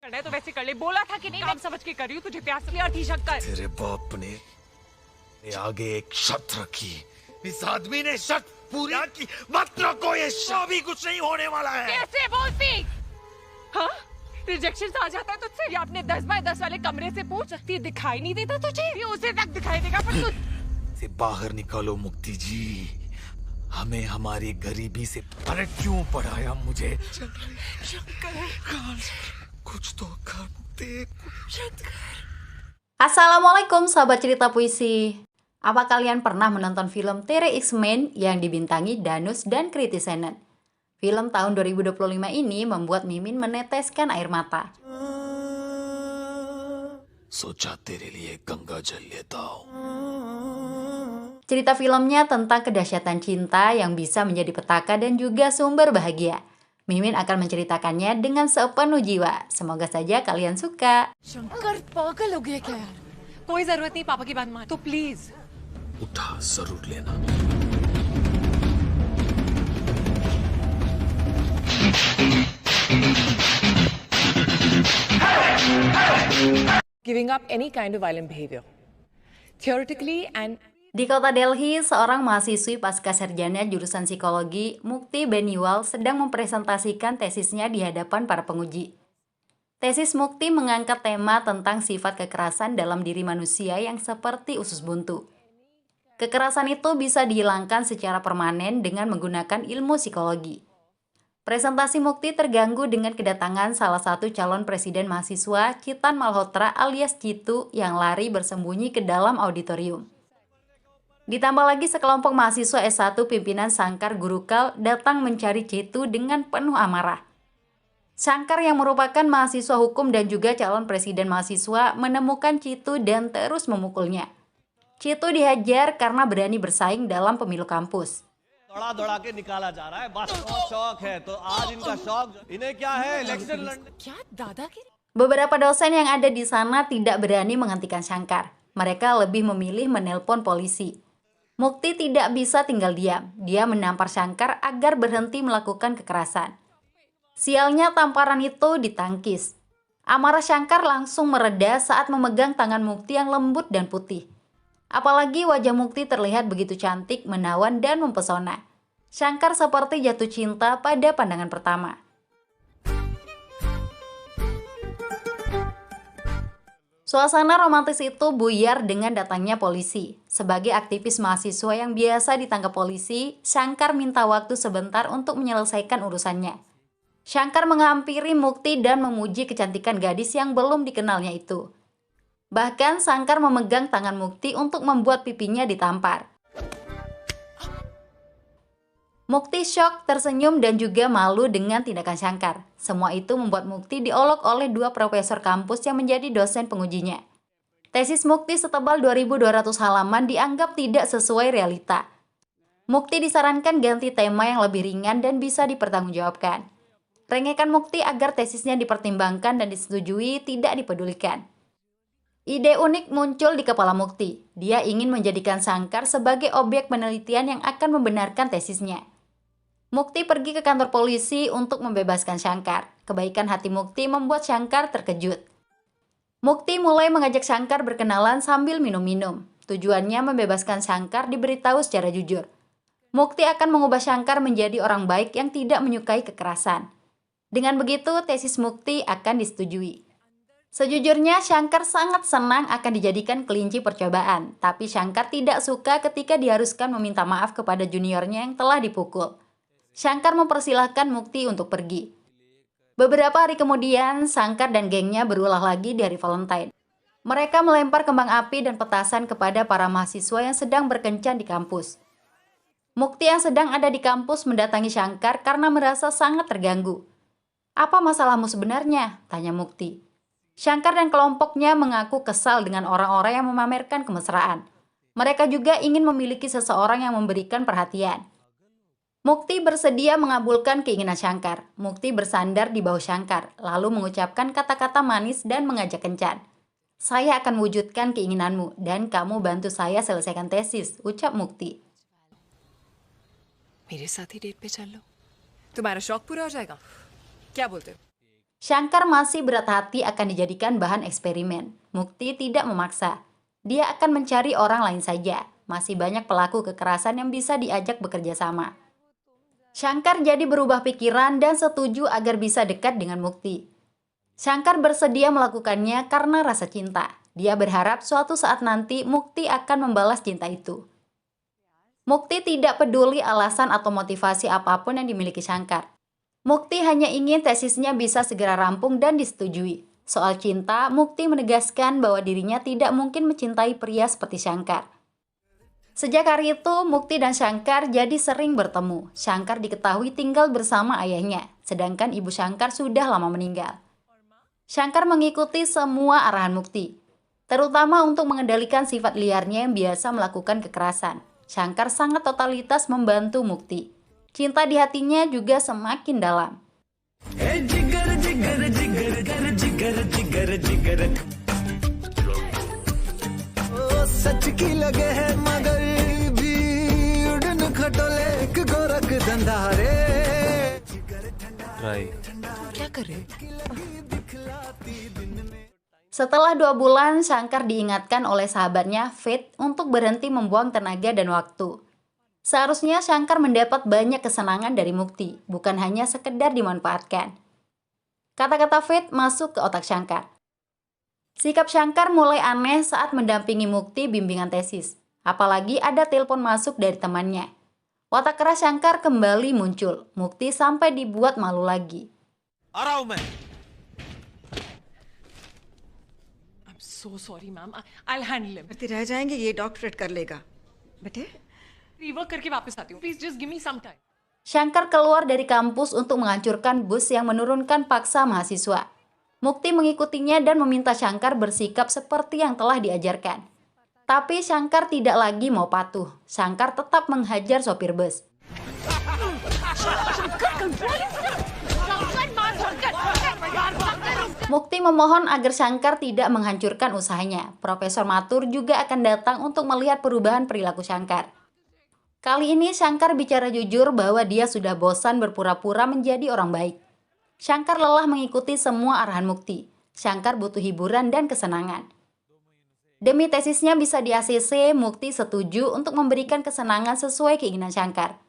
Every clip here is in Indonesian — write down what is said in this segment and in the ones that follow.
करना है तो वैसे कर ले, बोला था कि नहीं काम समझ के कर रही हूँ, तुझे प्यास क्लियर थी शक्कर। तेरे बाप ने आगे एक शर्त रखी, इस आदमी ने शर्त पूरी की, मत रखो ये भी कुछ नहीं होने वाला है। कैसे बोलती? हाँ, रिजेक्शन आ जाता है तुझसे, या अपने 10x10 वाले कमरे से पूछ सकती है, दिखाई नहीं देता तुझे? ये उसे तक दिखाई देगा पर तू से बाहर निकालो मुक्ति जी, हमें हमारी गरीबी से अरे क्यों पढ़ाया मुझे? कुछ तो कर मुक्ति। Assalamualaikum sahabat cerita puisi. Apa kalian pernah menonton film Tere X-Men yang dibintangi Danus dan Kriti Sanon? Film tahun 2025 ini membuat Mimin meneteskan air mata. सोचा तेरे लिए गंगा जल लेता हूँ। Cerita filmnya tentang kedahsyatan cinta yang bisa menjadi petaka dan juga sumber bahagia. Mimin akan menceritakannya dengan sepenuh jiwa. Semoga saja kalian suka. Shankar पागल हो गया क्या यार? कोई जरूरत नहीं पापा की बात मान, तो प्लीज उठा जरूर लेना। giving up any kind of violent behavior theoretically and Di kota Delhi, seorang mahasiswi pasca sarjana jurusan psikologi, Mukti Beniwal, sedang mempresentasikan tesisnya di hadapan para penguji. Tesis Mukti mengangkat tema tentang sifat kekerasan dalam diri manusia yang seperti usus buntu. Kekerasan itu bisa dihilangkan secara permanen dengan menggunakan ilmu psikologi. Presentasi Mukti terganggu dengan kedatangan salah satu calon presiden mahasiswa, Chitan Malhotra alias Chitu, yang lari bersembunyi ke dalam auditorium. Ditambah lagi sekelompok mahasiswa S1 pimpinan Sangkar Gurukul datang mencari Chitu dengan penuh amarah. Sangkar yang merupakan mahasiswa hukum dan juga calon presiden mahasiswa menemukan Chitu dan terus memukulnya. Chitu dihajar karena berani bersaing dalam pemilu kampus. दौड़ा के निकाला जा रहा है, बस बहुत शौक है तो आज इनका शौक इन्हें क्या है इलेक्शन लड़ने। क्या दादागिरी? Beberapa dosen yang ada di sana tidak berani menghentikan Sangkar. Mereka lebih memilih menelpon polisi. Mukti tidak bisa tinggal diam. Dia menampar Sangkar agar berhenti melakukan kekerasan. Sialnya tamparan itu ditangkis. Amarah Sangkar langsung mereda saat memegang tangan Mukti yang lembut dan putih. Apalagi wajah Mukti terlihat begitu cantik, menawan, dan mempesona. Sangkar seperti jatuh cinta pada pandangan pertama. Suasana romantis itu buyar dengan datangnya polisi. Sebagai aktivis mahasiswa yang biasa ditangkap polisi, Sangkar minta waktu sebentar untuk menyelesaikan urusannya. Sangkar menghampiri Mukti dan memuji kecantikan gadis yang belum dikenalnya itu. Bahkan Sangkar memegang tangan Mukti untuk membuat pipinya ditampar. Mukti syok, tersenyum, dan juga malu dengan tindakan Sangkar. Semua itu membuat Mukti diolok oleh dua profesor kampus yang menjadi dosen pengujinya. Tesis Mukti setebal 2.200 halaman dianggap tidak sesuai realita. Mukti disarankan ganti tema yang lebih ringan dan bisa dipertanggungjawabkan. Rengekan Mukti agar tesisnya dipertimbangkan dan disetujui tidak dipedulikan. Ide unik muncul di kepala Mukti. Dia ingin menjadikan Sangkar sebagai objek penelitian yang akan membenarkan tesisnya. Mukti pergi ke kantor polisi untuk membebaskan Sangkar. Kebaikan hati Mukti membuat Sangkar terkejut. Mukti mulai mengajak Sangkar berkenalan sambil minum-minum. Tujuannya membebaskan Sangkar diberitahu secara jujur. Mukti akan mengubah Sangkar menjadi orang baik yang tidak menyukai kekerasan. Dengan begitu, tesis Mukti akan disetujui. Sejujurnya, Sangkar sangat senang akan dijadikan kelinci percobaan. Tapi Sangkar tidak suka ketika diharuskan meminta maaf kepada juniornya yang telah dipukul. Sangkar mempersilahkan Mukti untuk pergi. Beberapa hari kemudian, Sangkar dan gengnya berulah lagi di hari Valentine. Mereka melempar kembang api dan petasan kepada para mahasiswa yang sedang berkencan di kampus. Mukti yang sedang ada di kampus mendatangi Sangkar karena merasa sangat terganggu. "Apa masalahmu sebenarnya?" tanya Mukti. Sangkar dan kelompoknya mengaku kesal dengan orang-orang yang memamerkan kemesraan. Mereka juga ingin memiliki seseorang yang memberikan perhatian. Mukti bersedia mengabulkan keinginan Sangkar. Mukti bersandar di bahu Sangkar, lalu mengucapkan kata-kata manis dan mengajak kencan. "Saya akan wujudkan keinginanmu, dan kamu bantu saya selesaikan tesis," ucap Mukti. मेरे साथ ही डेट पे चल लो, तुम्हारा शौक पूरा हो जाएगा, क्या बोलते हो? Shankar masih berat hati akan dijadikan bahan eksperimen. Mukti tidak memaksa. Dia akan mencari orang lain saja. Masih banyak pelaku kekerasan yang bisa diajak bekerja sama. Shankar jadi berubah pikiran dan setuju agar bisa dekat dengan Mukti. Shankar bersedia melakukannya karena rasa cinta. Dia berharap suatu saat nanti Mukti akan membalas cinta itu. Mukti tidak peduli alasan atau motivasi apapun yang dimiliki Shankar. Mukti hanya ingin tesisnya bisa segera rampung dan disetujui. Soal cinta, Mukti menegaskan bahwa dirinya tidak mungkin mencintai pria seperti Shankar. Sejak hari itu, Mukti dan Shankar jadi sering bertemu. Shankar diketahui tinggal bersama ayahnya, sedangkan ibu Shankar sudah lama meninggal. Shankar mengikuti semua arahan Mukti, terutama untuk mengendalikan sifat liarnya yang biasa melakukan kekerasan. Shankar sangat totalitas membantu Mukti. Cinta di hatinya juga semakin dalam. Setelah 2 bulan, Shankar diingatkan oleh sahabatnya, Faith, untuk berhenti membuang tenaga dan waktu. Seharusnya Shankar mendapat banyak kesenangan dari Mukti, bukan hanya sekedar dimanfaatkan. Kata-kata Faith masuk ke otak Shankar. Sikap Shankar mulai aneh saat mendampingi Mukti bimbingan tesis. Apalagi ada telepon masuk dari temannya. Watak keras Shankar kembali muncul. Mukti sampai dibuat malu lagi. So sorry, ma'am. I'll handle him. करते रह जाएंगे, ये डॉक्टरेट कर लेगा बेटे. Rework करके वापस आती हूँ. Please just give me some time. Shankar keluar dari kampus untuk menghancurkan bus yang menurunkan paksa mahasiswa. Mukti mengikutinya dan meminta Shankar bersikap seperti yang telah diajarkan. Tapi Shankar tidak lagi mau patuh. Shankar tetap menghajar sopir bus. Mukti memohon agar Shankar tidak menghancurkan usahanya. Profesor Mathur juga akan datang untuk melihat perubahan perilaku Shankar. Kali ini Shankar bicara jujur bahwa dia sudah bosan berpura-pura menjadi orang baik. Shankar lelah mengikuti semua arahan Mukti. Shankar butuh hiburan dan kesenangan. Demi tesisnya bisa di ACC, Mukti setuju untuk memberikan kesenangan sesuai keinginan Shankar.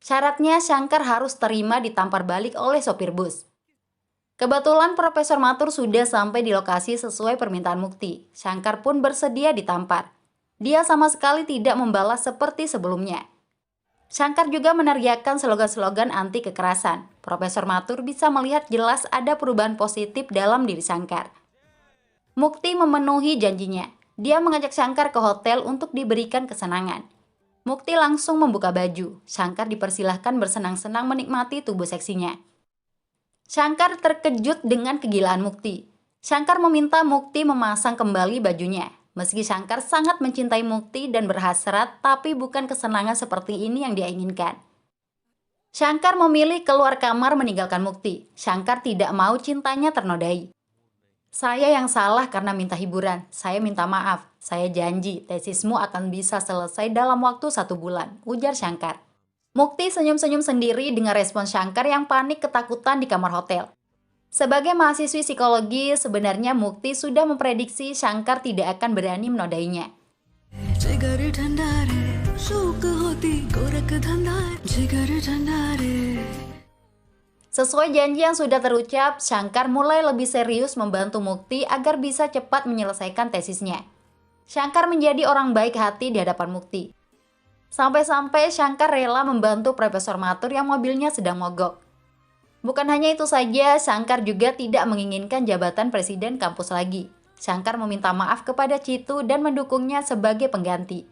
Syaratnya Shankar harus terima ditampar balik oleh sopir bus. Kebetulan Profesor Mathur sudah sampai di lokasi sesuai permintaan Mukti. Shankar pun bersedia ditampar. Dia sama sekali tidak membalas seperti sebelumnya. Shankar juga meneriakkan slogan-slogan anti kekerasan. Profesor Mathur bisa melihat jelas ada perubahan positif dalam diri Shankar. Mukti memenuhi janjinya. Dia mengajak Shankar ke hotel untuk diberikan kesenangan. Mukti langsung membuka baju. Shankar dipersilahkan bersenang-senang menikmati tubuh seksinya. Shankar terkejut dengan kegilaan Mukti. Shankar meminta Mukti memasang kembali bajunya. Meski Shankar sangat mencintai Mukti dan berhasrat, tapi bukan kesenangan seperti ini yang dia inginkan. Shankar memilih keluar kamar meninggalkan Mukti. Shankar tidak mau cintanya ternodai. Saya yang salah karena minta hiburan. Saya minta maaf. Saya janji tesismu akan bisa selesai dalam waktu 1 bulan, ujar Shankar. Mukti senyum-senyum sendiri dengan respon Shankar yang panik ketakutan di kamar hotel. Sebagai mahasiswi psikologi, sebenarnya Mukti sudah memprediksi Shankar tidak akan berani menodainya. Sesuai janji yang sudah terucap, Shankar mulai lebih serius membantu Mukti agar bisa cepat menyelesaikan tesisnya. Shankar menjadi orang baik hati di hadapan Mukti. Sampai-sampai Shankar rela membantu Profesor Mathur yang mobilnya sedang mogok. Bukan hanya itu saja, Shankar juga tidak menginginkan jabatan presiden kampus lagi. Shankar meminta maaf kepada Chitu dan mendukungnya sebagai pengganti.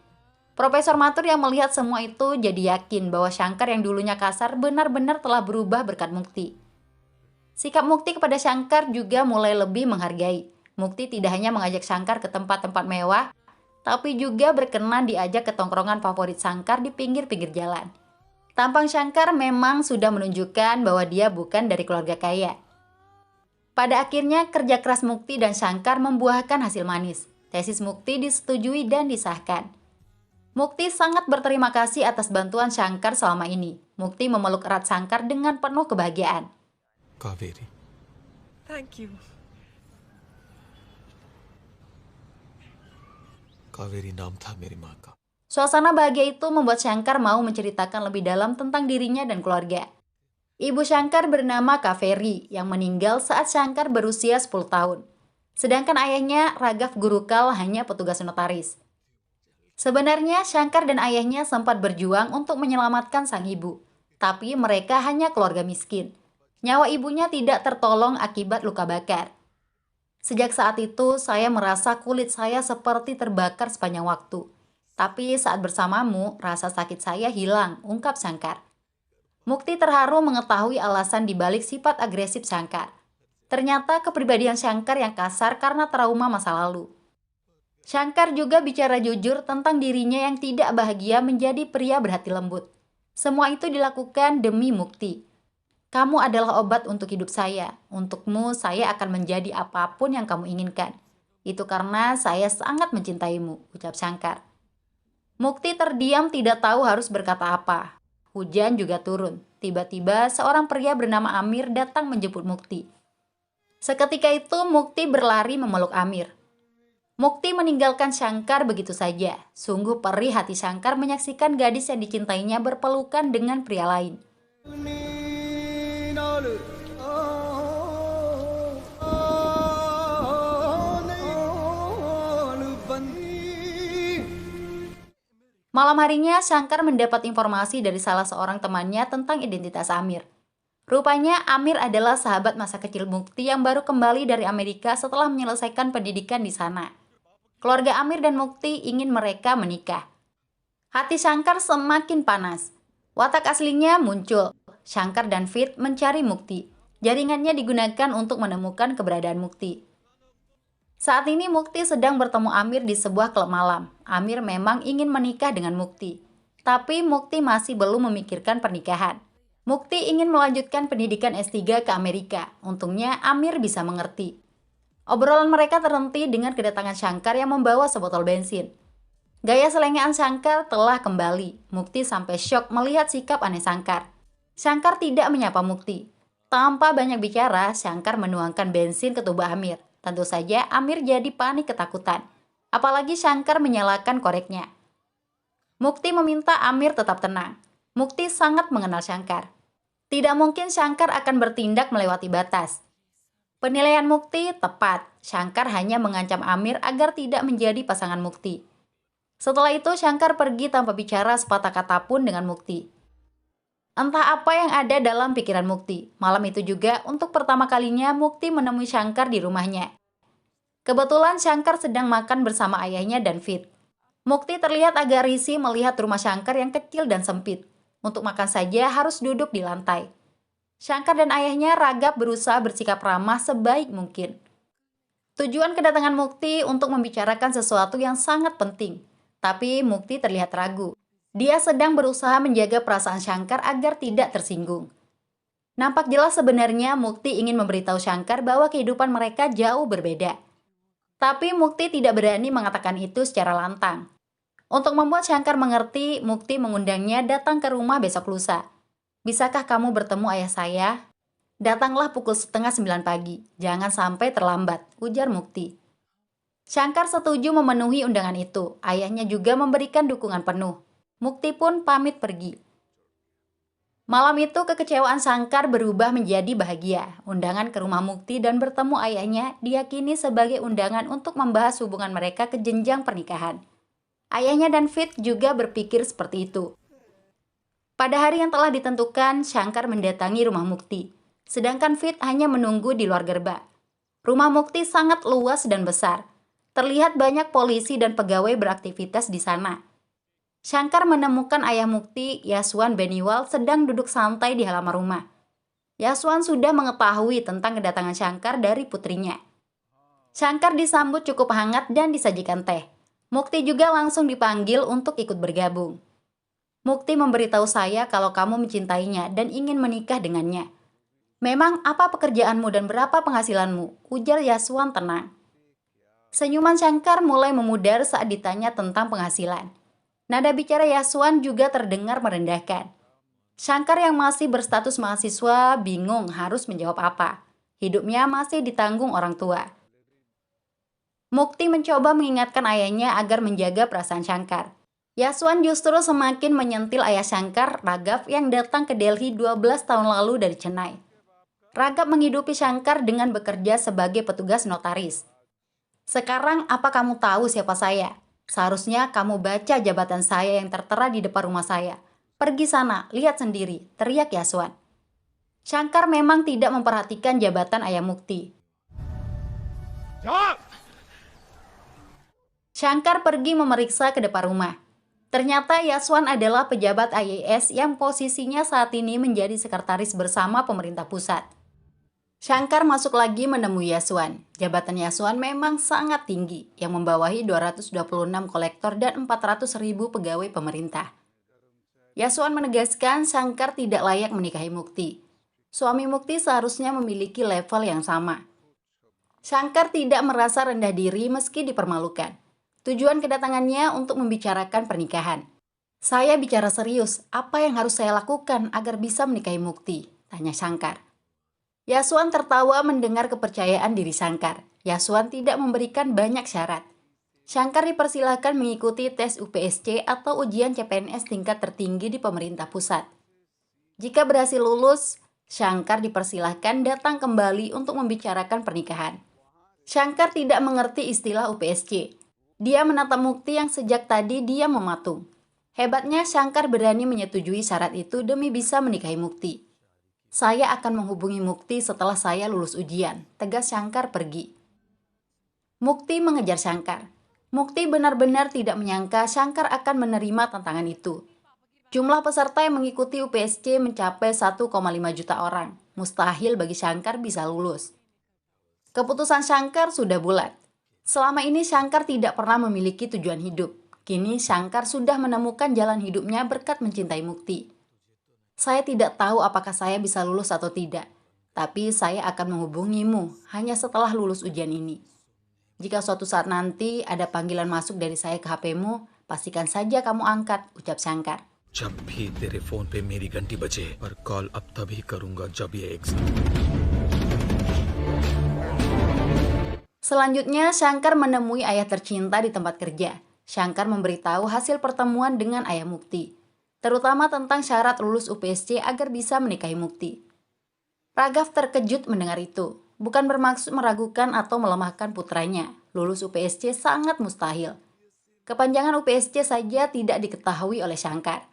Profesor Mathur yang melihat semua itu jadi yakin bahwa Shankar yang dulunya kasar benar-benar telah berubah berkat Mukti. Sikap Mukti kepada Shankar juga mulai lebih menghargai. Mukti tidak hanya mengajak Shankar ke tempat-tempat mewah, tapi juga berkenan diajak ke tongkrongan favorit Shankar di pinggir-pinggir jalan. Tampang Shankar memang sudah menunjukkan bahwa dia bukan dari keluarga kaya. Pada akhirnya, kerja keras Mukti dan Shankar membuahkan hasil manis. Tesis Mukti disetujui dan disahkan. Mukti sangat berterima kasih atas bantuan Shankar selama ini. Mukti memeluk erat Shankar dengan penuh kebahagiaan. Kaveri. Thank you. Kaveri नाम था मेरी माँ का। Suasana bahagia itu membuat Shankar mau menceritakan lebih dalam tentang dirinya dan keluarga. Ibu Shankar bernama Kaveri yang meninggal saat Shankar berusia 10 tahun. Sedangkan ayahnya, Raghav Gurukal, hanya petugas notaris. Sebenarnya Shankar dan ayahnya sempat berjuang untuk menyelamatkan sang ibu. Tapi mereka hanya keluarga miskin. Nyawa ibunya tidak tertolong akibat luka bakar. Sejak saat itu, saya merasa kulit saya seperti terbakar sepanjang waktu. Tapi saat bersamamu, rasa sakit saya hilang, ungkap Shankar. Mukti terharu mengetahui alasan dibalik sifat agresif Shankar. Ternyata kepribadian Shankar yang kasar karena trauma masa lalu. Shankar juga bicara jujur tentang dirinya yang tidak bahagia menjadi pria berhati lembut. Semua itu dilakukan demi Mukti. Kamu adalah obat untuk hidup saya. Untukmu, saya akan menjadi apapun yang kamu inginkan. Itu karena saya sangat mencintaimu, ucap Shankar. Mukti terdiam tidak tahu harus berkata apa. Hujan juga turun. Tiba-tiba seorang pria bernama Amir datang menjemput Mukti. Seketika itu Mukti berlari memeluk Amir. Mukti meninggalkan Shankar begitu saja. Sungguh perih hati Shankar menyaksikan gadis yang dicintainya berpelukan dengan pria lain. Malam harinya, Shankar mendapat informasi dari salah seorang temannya tentang identitas Amir. Rupanya, Amir adalah sahabat masa kecil Mukti yang baru kembali dari Amerika setelah menyelesaikan pendidikan di sana. Keluarga Amir dan Mukti ingin mereka menikah. Hati Shankar semakin panas. Watak aslinya muncul. Shankar dan Fit mencari Mukti. Jaringannya digunakan untuk menemukan keberadaan Mukti. Saat ini Mukti sedang bertemu Amir di sebuah klub malam. Amir memang ingin menikah dengan Mukti. Tapi Mukti masih belum memikirkan pernikahan. Mukti ingin melanjutkan pendidikan S3 ke Amerika. Untungnya Amir bisa mengerti. Obrolan mereka terhenti dengan kedatangan Shankar yang membawa sebotol bensin. Gaya selengean Shankar telah kembali. Mukti sampai syok melihat sikap aneh Shankar. Shankar tidak menyapa Mukti. Tanpa banyak bicara, Shankar menuangkan bensin ke tubuh Amir. Tentu saja Amir jadi panik ketakutan. Apalagi Shankar menyalakan koreknya. Mukti meminta Amir tetap tenang. Mukti sangat mengenal Shankar. Tidak mungkin Shankar akan bertindak melewati batas. Penilaian Mukti tepat. Shankar hanya mengancam Amir agar tidak menjadi pasangan Mukti. Setelah itu Shankar pergi tanpa bicara sepatah kata pun dengan Mukti. Entah apa yang ada dalam pikiran Mukti. Malam itu juga untuk pertama kalinya Mukti menemui Shankar di rumahnya. Kebetulan Shankar sedang makan bersama ayahnya dan Fit. Mukti terlihat agak risih melihat rumah Shankar yang kecil dan sempit. Untuk makan saja harus duduk di lantai. Shankar dan ayahnya Raghav berusaha bersikap ramah sebaik mungkin. Tujuan kedatangan Mukti untuk membicarakan sesuatu yang sangat penting. Tapi Mukti terlihat ragu. Dia sedang berusaha menjaga perasaan Shankar agar tidak tersinggung. Nampak jelas sebenarnya Mukti ingin memberitahu Shankar bahwa kehidupan mereka jauh berbeda. Tapi Mukti tidak berani mengatakan itu secara lantang. Untuk membuat Shankar mengerti, Mukti mengundangnya datang ke rumah besok lusa. Bisakah kamu bertemu ayah saya? Datanglah pukul 8:30 pagi. Jangan sampai terlambat, ujar Mukti. Shankar setuju memenuhi undangan itu. Ayahnya juga memberikan dukungan penuh. Mukti pun pamit pergi. Malam itu kekecewaan Shankar berubah menjadi bahagia. Undangan ke rumah Mukti dan bertemu ayahnya diyakini sebagai undangan untuk membahas hubungan mereka ke jenjang pernikahan. Ayahnya dan Fit juga berpikir seperti itu. Pada hari yang telah ditentukan, Shankar mendatangi rumah Mukti. Sedangkan Fit hanya menunggu di luar gerbang. Rumah Mukti sangat luas dan besar. Terlihat banyak polisi dan pegawai beraktivitas di sana. Shankar menemukan ayah Mukti, Yaswan Beniwal, sedang duduk santai di halaman rumah. Yaswan sudah mengetahui tentang kedatangan Shankar dari putrinya. Shankar disambut cukup hangat dan disajikan teh. Mukti juga langsung dipanggil untuk ikut bergabung. Mukti memberitahu saya kalau kamu mencintainya dan ingin menikah dengannya. Memang apa pekerjaanmu dan berapa penghasilanmu? Ujar Yaswan tenang. Senyuman Shankar mulai memudar saat ditanya tentang penghasilan. Nada bicara Yaswan juga terdengar merendahkan. Shankar yang masih berstatus mahasiswa bingung harus menjawab apa. Hidupnya masih ditanggung orang tua. Mukti mencoba mengingatkan ayahnya agar menjaga perasaan Shankar. Yaswan justru semakin menyentil ayah Shankar, Raghav, yang datang ke Delhi 12 tahun lalu dari Chennai. Raghav menghidupi Shankar dengan bekerja sebagai petugas notaris. Sekarang apa kamu tahu siapa saya? Seharusnya kamu baca jabatan saya yang tertera di depan rumah saya. Pergi sana, lihat sendiri, teriak Yaswan. Shankar memang tidak memperhatikan jabatan ayah Mukti. Shankar pergi memeriksa ke depan rumah. Ternyata Yaswan adalah pejabat IAS yang posisinya saat ini menjadi sekretaris bersama pemerintah pusat. Shankar masuk lagi menemui Yaswan. Jabatan Yaswan memang sangat tinggi, yang membawahi 226 kolektor dan 400.000 pegawai pemerintah. Yaswan menegaskan Shankar tidak layak menikahi Mukti. Suami Mukti seharusnya memiliki level yang sama. Shankar tidak merasa rendah diri meski dipermalukan. Tujuan kedatangannya untuk membicarakan pernikahan. Saya bicara serius, apa yang harus saya lakukan agar bisa menikahi Mukti? Tanya Shankar. Yaswan tertawa mendengar kepercayaan diri Shankar. Yaswan tidak memberikan banyak syarat. Shankar dipersilakan mengikuti tes UPSC atau ujian CPNS tingkat tertinggi di pemerintah pusat. Jika berhasil lulus, Shankar dipersilakan datang kembali untuk membicarakan pernikahan. Shankar tidak mengerti istilah UPSC. Dia menatap Mukti yang sejak tadi dia mematung. Hebatnya Shankar berani menyetujui syarat itu demi bisa menikahi Mukti. Saya akan menghubungi Mukti setelah saya lulus ujian, tegas Shankar pergi. Mukti mengejar Shankar. Mukti benar-benar tidak menyangka Shankar akan menerima tantangan itu. Jumlah peserta yang mengikuti UPSC mencapai 1,5 juta orang. Mustahil bagi Shankar bisa lulus. Keputusan Shankar sudah bulat. Selama ini Shankar tidak pernah memiliki tujuan hidup. Kini Shankar sudah menemukan jalan hidupnya berkat mencintai Mukti. Saya tidak tahu apakah saya bisa lulus atau tidak, tapi saya akan menghubungimu hanya setelah lulus ujian ini. Jika suatu saat nanti ada panggilan masuk dari saya ke HP-mu, pastikan saja kamu angkat, ucap Shankar. जब भी तेरे फोन पे मेरी घंटी बजे पर कॉल अब तभी करूंगा जब ये exit. Selanjutnya, Shankar menemui ayah tercinta di tempat kerja. Shankar memberitahu hasil pertemuan dengan ayah Mukti, terutama tentang syarat lulus UPSC agar bisa menikahi Mukti. Raghav terkejut mendengar itu, bukan bermaksud meragukan atau melemahkan putranya. Lulus UPSC sangat mustahil. Kepanjangan UPSC saja tidak diketahui oleh Shankar.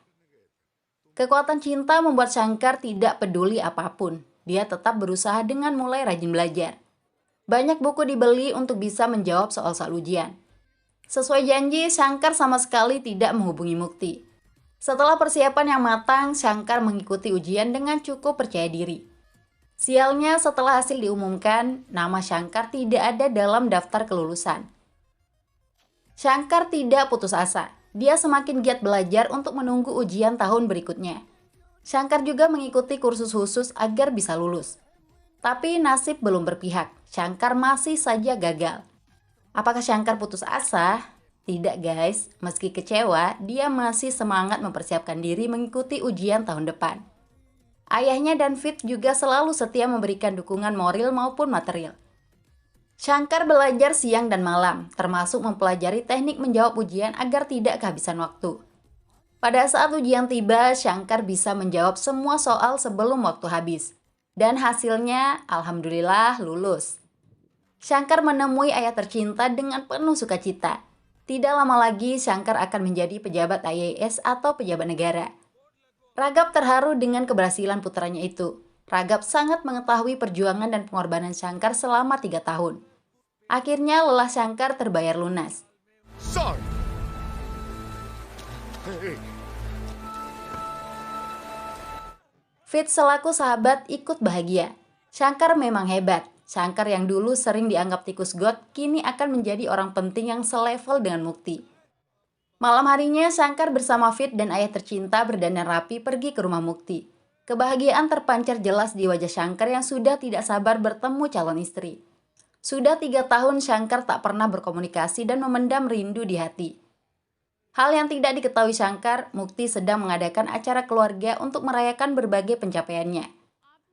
Kekuatan cinta membuat Shankar tidak peduli apapun. Dia tetap berusaha dengan mulai rajin belajar. Banyak buku dibeli untuk bisa menjawab soal-soal ujian. Sesuai janji, Shankar sama sekali tidak menghubungi Mukti. Setelah persiapan yang matang, Shankar mengikuti ujian dengan cukup percaya diri. Sialnya, setelah hasil diumumkan, nama Shankar tidak ada dalam daftar kelulusan. Shankar tidak putus asa. Dia semakin giat belajar untuk menunggu ujian tahun berikutnya. Shankar juga mengikuti kursus khusus agar bisa lulus. Tapi nasib belum berpihak. Shankar masih saja gagal. Apakah Shankar putus asa? Tidak guys, meski kecewa, dia masih semangat mempersiapkan diri mengikuti ujian tahun depan. Ayahnya dan Fit juga selalu setia memberikan dukungan moral maupun material. Shankar belajar siang dan malam, termasuk mempelajari teknik menjawab ujian agar tidak kehabisan waktu. Pada saat ujian tiba, Shankar bisa menjawab semua soal sebelum waktu habis. Dan hasilnya, alhamdulillah, lulus. Shankar menemui ayah tercinta dengan penuh sukacita. Tidak lama lagi, Shankar akan menjadi pejabat IAS atau pejabat negara. Raghav terharu dengan keberhasilan putranya itu. Raghav sangat mengetahui perjuangan dan pengorbanan Shankar selama 3 tahun. Akhirnya lelah Shankar terbayar lunas. Fit selaku sahabat ikut bahagia. Shankar memang hebat. Shankar yang dulu sering dianggap tikus got, kini akan menjadi orang penting yang selevel dengan Mukti. Malam harinya, Shankar bersama Fit dan ayah tercinta berdandan rapi pergi ke rumah Mukti. Kebahagiaan terpancar jelas di wajah Shankar yang sudah tidak sabar bertemu calon istri. Sudah 3 tahun Shankar tak pernah berkomunikasi dan memendam rindu di hati. Hal yang tidak diketahui Shankar, Mukti sedang mengadakan acara keluarga untuk merayakan berbagai pencapaiannya.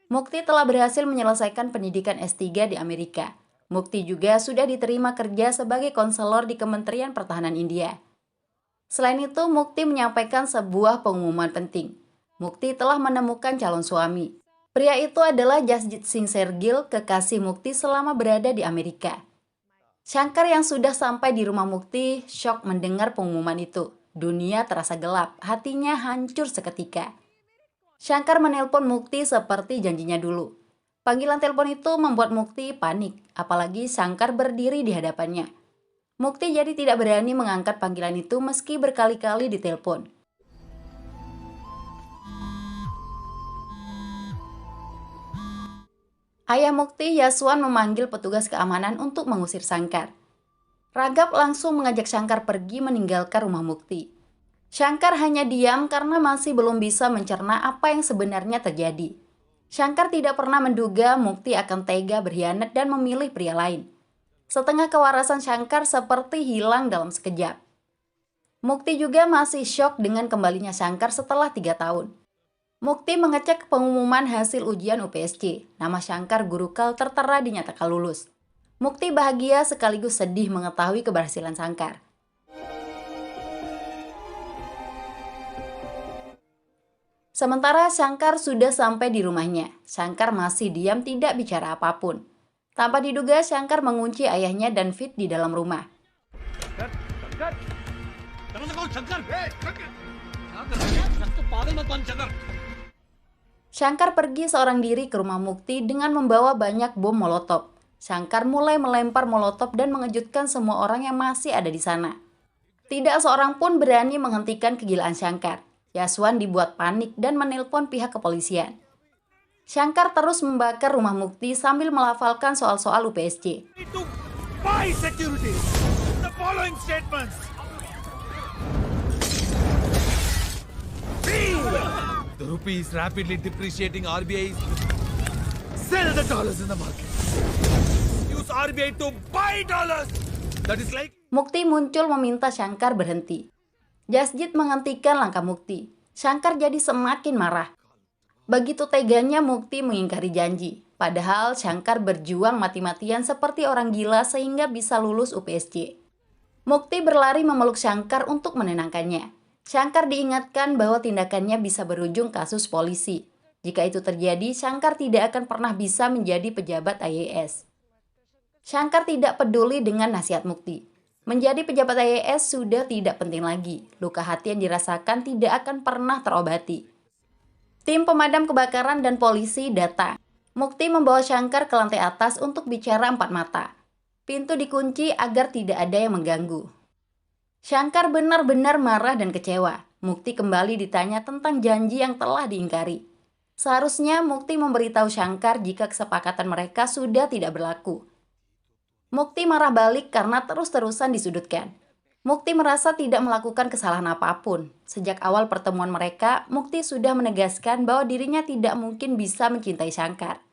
Mukti telah berhasil menyelesaikan pendidikan S3 di Amerika. Mukti juga sudah diterima kerja sebagai konselor di Kementerian Pertahanan India. Selain itu, Mukti menyampaikan sebuah pengumuman penting. Mukti telah menemukan calon suami. Pria itu adalah Jasjit Singh Shergill, kekasih Mukti selama berada di Amerika. Shankar yang sudah sampai di rumah Mukti syok mendengar pengumuman itu. Dunia terasa gelap, hatinya hancur seketika. Shankar menelpon Mukti seperti janjinya dulu. Panggilan telepon itu membuat Mukti panik, apalagi Shankar berdiri di hadapannya. Mukti jadi tidak berani mengangkat panggilan itu meski berkali-kali ditelepon. Ayah Mukti, Yaswan, memanggil petugas keamanan untuk mengusir Shankar. Raghav langsung mengajak Shankar pergi meninggalkan rumah Mukti. Shankar hanya diam karena masih belum bisa mencerna apa yang sebenarnya terjadi. Shankar tidak pernah menduga Mukti akan tega berkhianat dan memilih pria lain. Setengah kewarasan Shankar seperti hilang dalam sekejap. Mukti juga masih syok dengan kembalinya Shankar setelah 3 tahun. Mukti mengecek pengumuman hasil ujian UPSC. Nama Shankar Gurukul tertera dinyatakan lulus. Mukti bahagia sekaligus sedih mengetahui keberhasilan Shankar. Sementara Shankar sudah sampai di rumahnya. Shankar masih diam tidak bicara apapun. Tanpa diduga, Shankar mengunci ayahnya dan Fit di dalam rumah. Shankar pergi seorang diri ke rumah Mukti dengan membawa banyak bom molotov. Shankar mulai melempar molotov dan mengejutkan semua orang yang masih ada di sana. Tidak seorang pun berani menghentikan kegilaan Shankar. Yaswan dibuat panik dan menelpon pihak kepolisian. Shankar terus membakar rumah Mukti sambil melafalkan soal-soal UPSC. To buy security. The following statements. The rupee is rapidly depreciating. RBI sell the dollars in the market. Use RBI to buy dollars. That is like. Mukti muncul meminta Shankar berhenti. Jasjit menghentikan langkah Mukti. Shankar jadi semakin marah. Begitu teganya Mukti mengingkari janji. Padahal Shankar berjuang mati-matian seperti orang gila sehingga bisa lulus UPSC. Mukti berlari memeluk Shankar untuk menenangkannya. Shankar diingatkan bahwa tindakannya bisa berujung kasus polisi. Jika itu terjadi, Shankar tidak akan pernah bisa menjadi pejabat IAS. Shankar tidak peduli dengan nasihat Mukti. Menjadi pejabat IAS sudah tidak penting lagi. Luka hati yang dirasakan tidak akan pernah terobati. Tim pemadam kebakaran dan polisi datang. Mukti membawa Shankar ke lantai atas untuk bicara empat mata. Pintu dikunci agar tidak ada yang mengganggu. Shankar benar-benar marah dan kecewa. Mukti kembali ditanya tentang janji yang telah diingkari. Seharusnya Mukti memberitahu Shankar jika kesepakatan mereka sudah tidak berlaku. Mukti marah balik karena terus-terusan disudutkan. Mukti merasa tidak melakukan kesalahan apapun. Sejak awal pertemuan mereka, Mukti sudah menegaskan bahwa dirinya tidak mungkin bisa mencintai Shankar.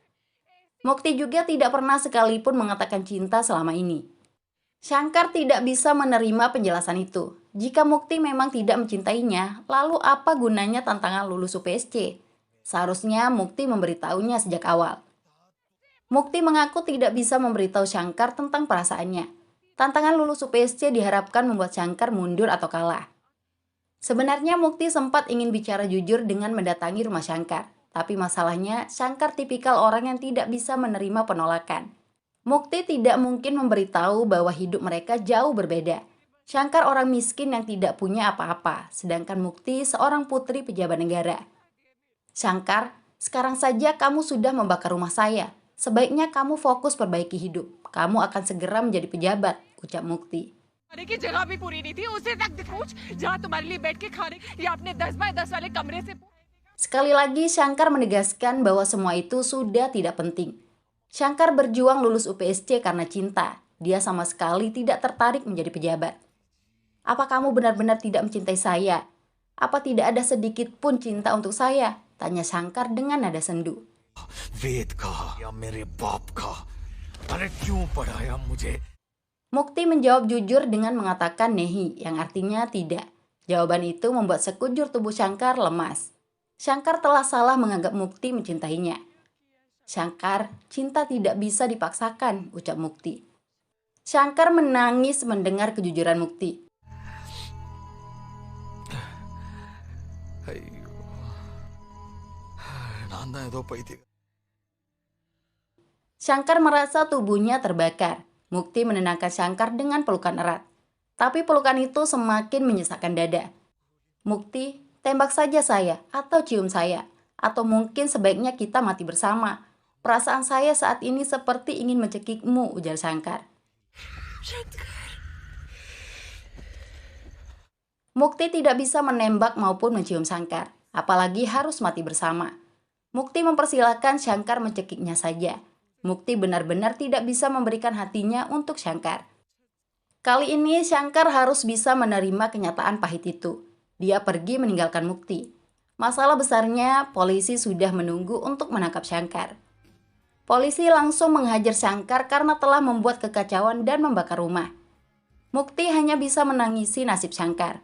Mukti juga tidak pernah sekalipun mengatakan cinta selama ini. Shankar tidak bisa menerima penjelasan itu. Jika Mukti memang tidak mencintainya, lalu apa gunanya tantangan lulus UPSC? Seharusnya Mukti memberitahunya sejak awal. Mukti mengaku tidak bisa memberitahu Shankar tentang perasaannya. Tantangan lulus UPSC diharapkan membuat Shankar mundur atau kalah. Sebenarnya Mukti sempat ingin bicara jujur dengan mendatangi rumah Shankar. Tapi masalahnya, Shankar tipikal orang yang tidak bisa menerima penolakan. Mukti tidak mungkin memberitahu bahwa hidup mereka jauh berbeda. Shankar orang miskin yang tidak punya apa-apa, sedangkan Mukti seorang putri pejabat negara. Shankar, sekarang saja kamu sudah membakar rumah saya. Sebaiknya kamu fokus perbaiki hidup. Kamu akan segera menjadi pejabat, ucap Mukti. खाने की जगह भी पूरी नहीं थी उसे तक पूछ जहाँ तुम्हारे लिए बैठ के खाने या अपने 10 बाय 10 वाले कमरे से पूछ. Sekali lagi Shankar menegaskan bahwa semua itu sudah tidak penting. Shankar berjuang lulus UPSC karena cinta. Dia sama sekali tidak tertarik menjadi pejabat. Apa kamu benar-benar tidak mencintai saya? Apa tidak ada sedikit pun cinta untuk saya? Tanya Shankar dengan nada sendu. वेद का या मेरे बाप का अरे क्यों पढ़ाया मुझे. Mukti menjawab jujur dengan mengatakan nehi, yang artinya tidak. Jawaban itu membuat sekujur tubuh Shankar lemas. Shankar telah salah menganggap Mukti mencintainya. Shankar, cinta tidak bisa dipaksakan, ucap Mukti. Shankar menangis mendengar kejujuran Mukti. ಅಯ್ಯೋ ನಾನು ಏದೋ ಪೈತಿ Shankar merasa tubuhnya terbakar. Mukti menenangkan Shankar dengan pelukan erat. Tapi pelukan itu semakin menyesakkan dada. Mukti, tembak saja saya atau cium saya. Atau mungkin sebaiknya kita mati bersama. Perasaan saya saat ini seperti ingin mencekikmu, ujar Shankar. Mukti tidak bisa menembak maupun mencium Shankar, apalagi harus mati bersama. Mukti mempersilahkan Shankar mencekiknya saja. Mukti benar-benar tidak bisa memberikan hatinya untuk Shankar. Kali ini Shankar harus bisa menerima kenyataan pahit itu. Dia pergi meninggalkan Mukti. Masalah besarnya, polisi sudah menunggu untuk menangkap Shankar. Polisi langsung menghajar Shankar karena telah membuat kekacauan dan membakar rumah. Mukti hanya bisa menangisi nasib Shankar.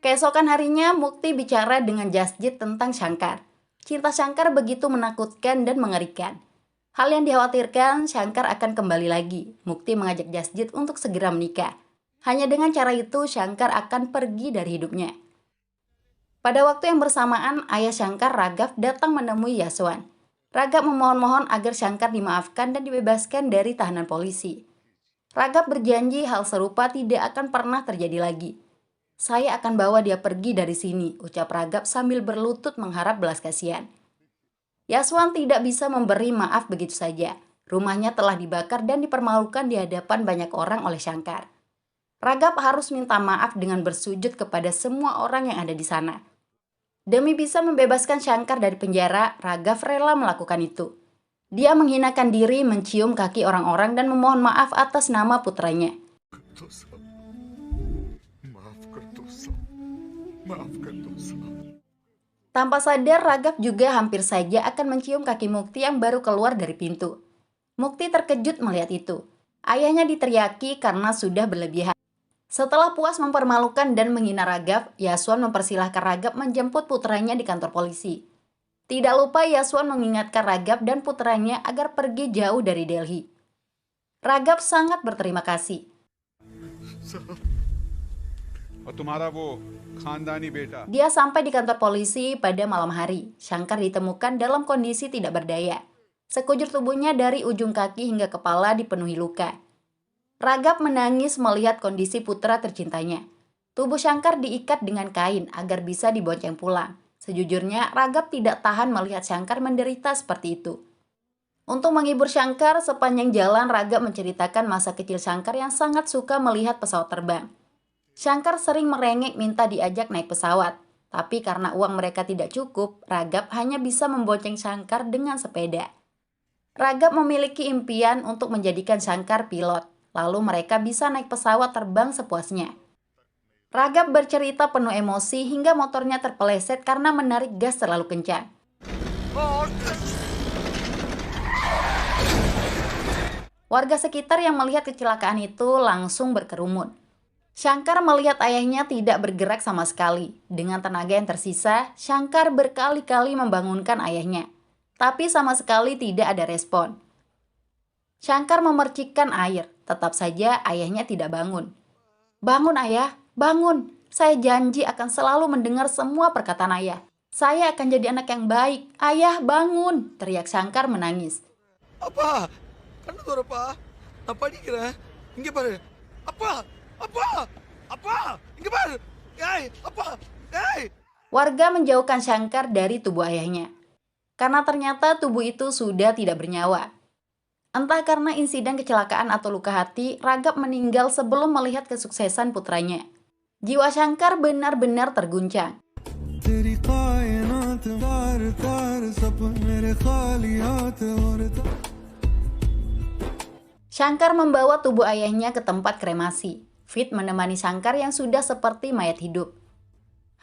Keesokan harinya, Mukti bicara dengan Jasjit tentang Shankar. Cinta Shankar begitu menakutkan dan mengerikan. Hal yang dikhawatirkan, Shankar akan kembali lagi. Mukti mengajak Jasjit untuk segera menikah. Hanya dengan cara itu, Shankar akan pergi dari hidupnya. Pada waktu yang bersamaan, ayah Shankar, Raghav, datang menemui Yaswan. Raghav memohon-mohon agar Shankar dimaafkan dan dibebaskan dari tahanan polisi. Raghav berjanji hal serupa tidak akan pernah terjadi lagi. Saya akan bawa dia pergi dari sini, ucap Raghav sambil berlutut mengharap belas kasihan. Yaswan tidak bisa memberi maaf begitu saja. Rumahnya telah dibakar dan dipermalukan di hadapan banyak orang oleh Shankar. Raghav harus minta maaf dengan bersujud kepada semua orang yang ada di sana. Demi bisa membebaskan Shankar dari penjara, Raghav rela melakukan itu. Dia menghinakan diri, mencium kaki orang-orang dan memohon maaf atas nama putranya. Tanpa sadar, Raghav juga hampir saja akan mencium kaki Mukti yang baru keluar dari pintu. Mukti terkejut melihat itu. Ayahnya diteriaki karena sudah berlebihan. Setelah puas mempermalukan dan menghina Raghav, Yaswan mempersilahkan Raghav menjemput putranya di kantor polisi. Tidak lupa Yaswan mengingatkan Raghav dan putranya agar pergi jauh dari Delhi. Raghav sangat berterima kasih. Dia sampai di kantor polisi pada malam hari. Shankar ditemukan dalam kondisi tidak berdaya. Sekujur tubuhnya dari ujung kaki hingga kepala dipenuhi luka. Raghav menangis melihat kondisi putra tercintanya. Tubuh Shankar diikat dengan kain agar bisa dibonceng pulang. Sejujurnya, Raghav tidak tahan melihat Shankar menderita seperti itu. Untuk menghibur Shankar, sepanjang jalan Raghav menceritakan masa kecil Shankar yang sangat suka melihat pesawat terbang. Shankar sering merengek minta diajak naik pesawat. Tapi karena uang mereka tidak cukup, Raghav hanya bisa membonceng Shankar dengan sepeda. Raghav memiliki impian untuk menjadikan Shankar pilot. Lalu mereka bisa naik pesawat terbang sepuasnya. Raghav bercerita penuh emosi hingga motornya terpeleset karena menarik gas terlalu kencang. Warga sekitar yang melihat kecelakaan itu langsung berkerumun. Shankar melihat ayahnya tidak bergerak sama sekali. Dengan tenaga yang tersisa, Shankar berkali-kali membangunkan ayahnya. Tapi sama sekali tidak ada respon. Shankar memercikkan air. Tetap saja ayahnya tidak bangun. Bangun ayah, bangun. Saya janji akan selalu mendengar semua perkataan ayah. Saya akan jadi anak yang baik. Ayah bangun, teriak Shankar menangis. Apa? Kan itu apa? Apa dikira? Inge bar. Apa? Inge bar. Apa? Warga menjauhkan Shankar dari tubuh ayahnya. Karena ternyata tubuh itu sudah tidak bernyawa. Entah karena insiden kecelakaan atau luka hati, Raghav meninggal sebelum melihat kesuksesan putranya. Jiwa Shankar benar-benar terguncang. Shankar membawa tubuh ayahnya ke tempat kremasi. Fit menemani Shankar yang sudah seperti mayat hidup.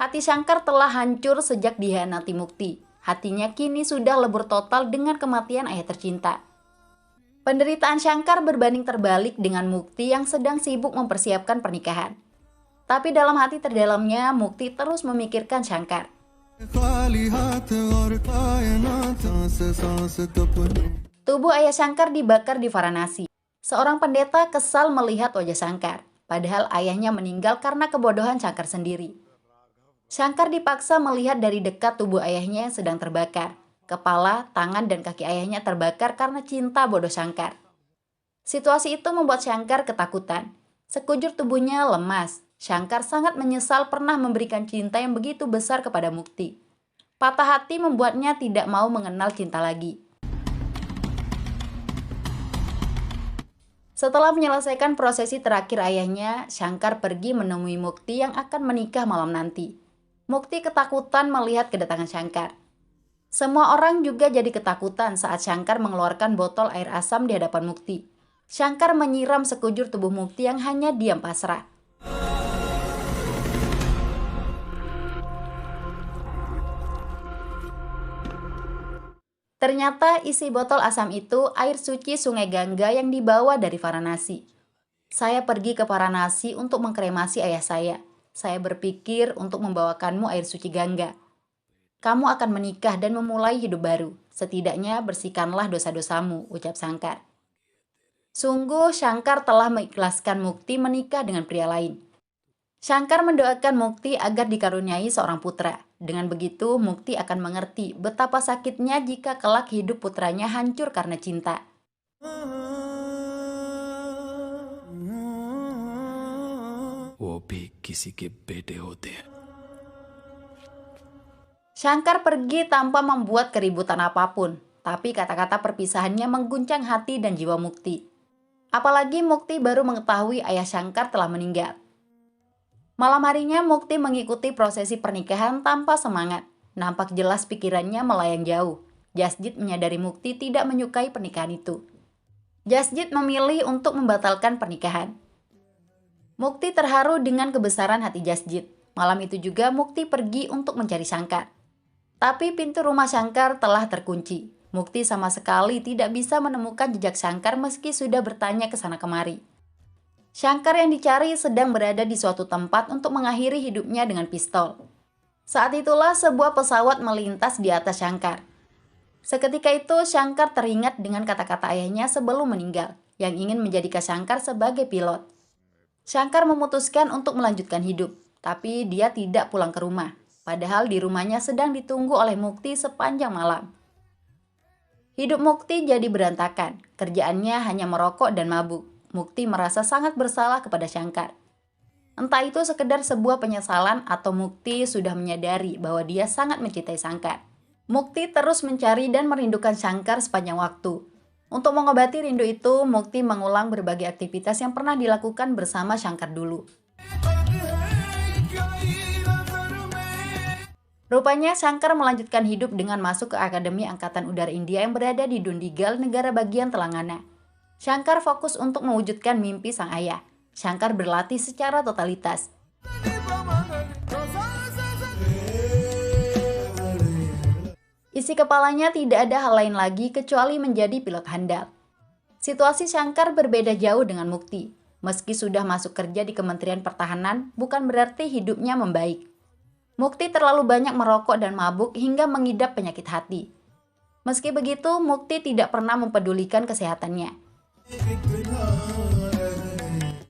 Hati Shankar telah hancur sejak dihianati Mukti. Hatinya kini sudah lebur total dengan kematian ayah tercinta. Penderitaan Shankar berbanding terbalik dengan Mukti yang sedang sibuk mempersiapkan pernikahan. Tapi dalam hati terdalamnya, Mukti terus memikirkan Shankar. Tubuh ayah Shankar dibakar di Varanasi. Seorang pendeta kesal melihat wajah Shankar, padahal ayahnya meninggal karena kebodohan Shankar sendiri. Shankar dipaksa melihat dari dekat tubuh ayahnya yang sedang terbakar. Kepala, tangan, dan kaki ayahnya terbakar karena cinta bodoh Shankar. Situasi itu membuat Shankar ketakutan. Sekujur tubuhnya lemas. Shankar sangat menyesal pernah memberikan cinta yang begitu besar kepada Mukti. Patah hati membuatnya tidak mau mengenal cinta lagi. Setelah menyelesaikan prosesi terakhir ayahnya, Shankar pergi menemui Mukti yang akan menikah malam nanti. Mukti ketakutan melihat kedatangan Shankar. Semua orang juga jadi ketakutan saat Shankar mengeluarkan botol air asam di hadapan Mukti. Shankar menyiram sekujur tubuh Mukti yang hanya diam pasrah. Ternyata isi botol asam itu air suci Sungai Gangga yang dibawa dari Varanasi. Saya pergi ke Varanasi untuk mengkremasi ayah saya. Saya berpikir untuk membawakanmu air suci Gangga. Kamu akan menikah dan memulai hidup baru. Setidaknya bersihkanlah dosa-dosamu, ucap Shankar. Sungguh Shankar telah mengikhlaskan Mukti menikah dengan pria lain. Shankar mendoakan Mukti agar dikaruniai seorang putra. Dengan begitu, Mukti akan mengerti betapa sakitnya jika kelak hidup putranya hancur karena cinta. Shankar pergi tanpa membuat keributan apapun, tapi kata-kata perpisahannya mengguncang hati dan jiwa Mukti. Apalagi Mukti baru mengetahui ayah Shankar telah meninggal. Malam harinya Mukti mengikuti prosesi pernikahan tanpa semangat. Nampak jelas pikirannya melayang jauh. Jasjid menyadari Mukti tidak menyukai pernikahan itu. Jasjid memilih untuk membatalkan pernikahan. Mukti terharu dengan kebesaran hati Jasjid. Malam itu juga Mukti pergi untuk mencari Shankar. Tapi pintu rumah Shankar telah terkunci. Mukti sama sekali tidak bisa menemukan jejak Shankar meski sudah bertanya ke sana kemari. Shankar yang dicari sedang berada di suatu tempat untuk mengakhiri hidupnya dengan pistol. Saat itulah sebuah pesawat melintas di atas Shankar. Seketika itu Shankar teringat dengan kata-kata ayahnya sebelum meninggal, yang ingin menjadikan Shankar sebagai pilot. Shankar memutuskan untuk melanjutkan hidup, tapi dia tidak pulang ke rumah. Padahal di rumahnya sedang ditunggu oleh Mukti sepanjang malam. Hidup Mukti jadi berantakan, kerjaannya hanya merokok dan mabuk. Mukti merasa sangat bersalah kepada Shankar. Entah itu sekedar sebuah penyesalan atau Mukti sudah menyadari bahwa dia sangat mencintai Shankar. Mukti terus mencari dan merindukan Shankar sepanjang waktu. Untuk mengobati rindu itu, Mukti mengulang berbagai aktivitas yang pernah dilakukan bersama Shankar dulu. Rupanya Shankar melanjutkan hidup dengan masuk ke Akademi Angkatan Udara India yang berada di Dundigal, negara bagian Telangana. Shankar fokus untuk mewujudkan mimpi sang ayah. Shankar berlatih secara totalitas. Isi kepalanya tidak ada hal lain lagi kecuali menjadi pilot handal. Situasi Shankar berbeda jauh dengan Mukti. Meski sudah masuk kerja di Kementerian Pertahanan, bukan berarti hidupnya membaik. Mukti terlalu banyak merokok dan mabuk hingga mengidap penyakit hati. Meski begitu, Mukti tidak pernah mempedulikan kesehatannya.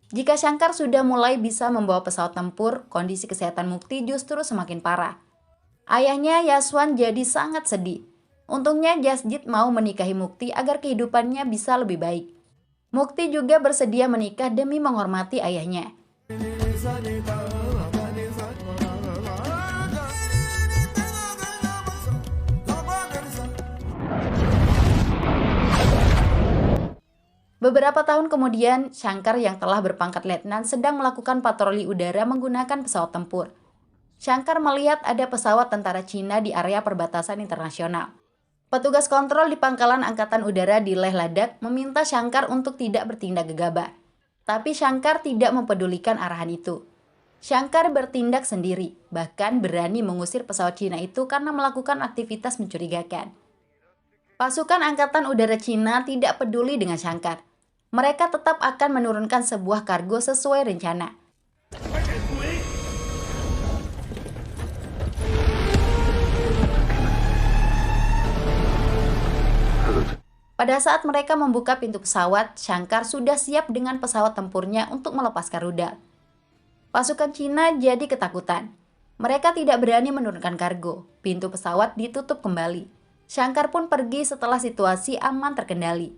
Jika Shankar sudah mulai bisa membawa pesawat tempur, kondisi kesehatan Mukti justru semakin parah. Ayahnya Yaswan jadi sangat sedih. Untungnya Jasjid mau menikahi Mukti agar kehidupannya bisa lebih baik. Mukti juga bersedia menikah demi menghormati ayahnya. Beberapa tahun kemudian, Shankar yang telah berpangkat letnan sedang melakukan patroli udara menggunakan pesawat tempur. Shankar melihat ada pesawat tentara Cina di area perbatasan internasional. Petugas kontrol di pangkalan angkatan udara di Leh Ladakh meminta Shankar untuk tidak bertindak gegabah. Tapi Shankar tidak mempedulikan arahan itu. Shankar bertindak sendiri, bahkan berani mengusir pesawat Cina itu karena melakukan aktivitas mencurigakan. Pasukan angkatan udara Cina tidak peduli dengan Shankar. Mereka tetap akan menurunkan sebuah kargo sesuai rencana. Pada saat mereka membuka pintu pesawat, Shankar sudah siap dengan pesawat tempurnya untuk melepaskan rudal. Pasukan Cina jadi ketakutan. Mereka tidak berani menurunkan kargo. Pintu pesawat ditutup kembali. Shankar pun pergi setelah situasi aman terkendali.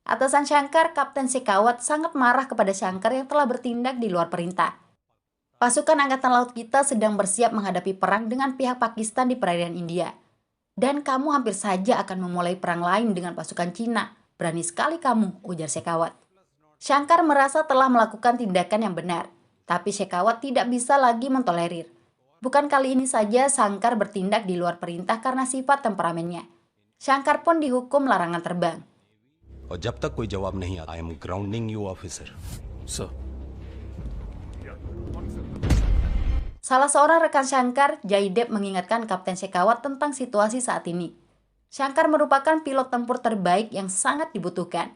Atasan Shankar, Kapten Shekhawat, sangat marah kepada Shankar yang telah bertindak di luar perintah. Pasukan Angkatan Laut kita sedang bersiap menghadapi perang dengan pihak Pakistan di perairan India. Dan kamu hampir saja akan memulai perang lain dengan pasukan Cina. Berani sekali kamu, ujar Shekhawat. Shankar merasa telah melakukan tindakan yang benar, tapi Shekhawat tidak bisa lagi mentolerir. Bukan kali ini saja Shankar bertindak di luar perintah karena sifat temperamennya. Shankar pun dihukum larangan terbang. और जब तक कोई जवाब नहीं आता, I am grounding you, officer. Sir. Salah seorang rekan Shankar, Jaidev, mengingatkan Kapten Shekhawat tentang situasi saat ini. Shankar merupakan pilot tempur terbaik yang sangat dibutuhkan.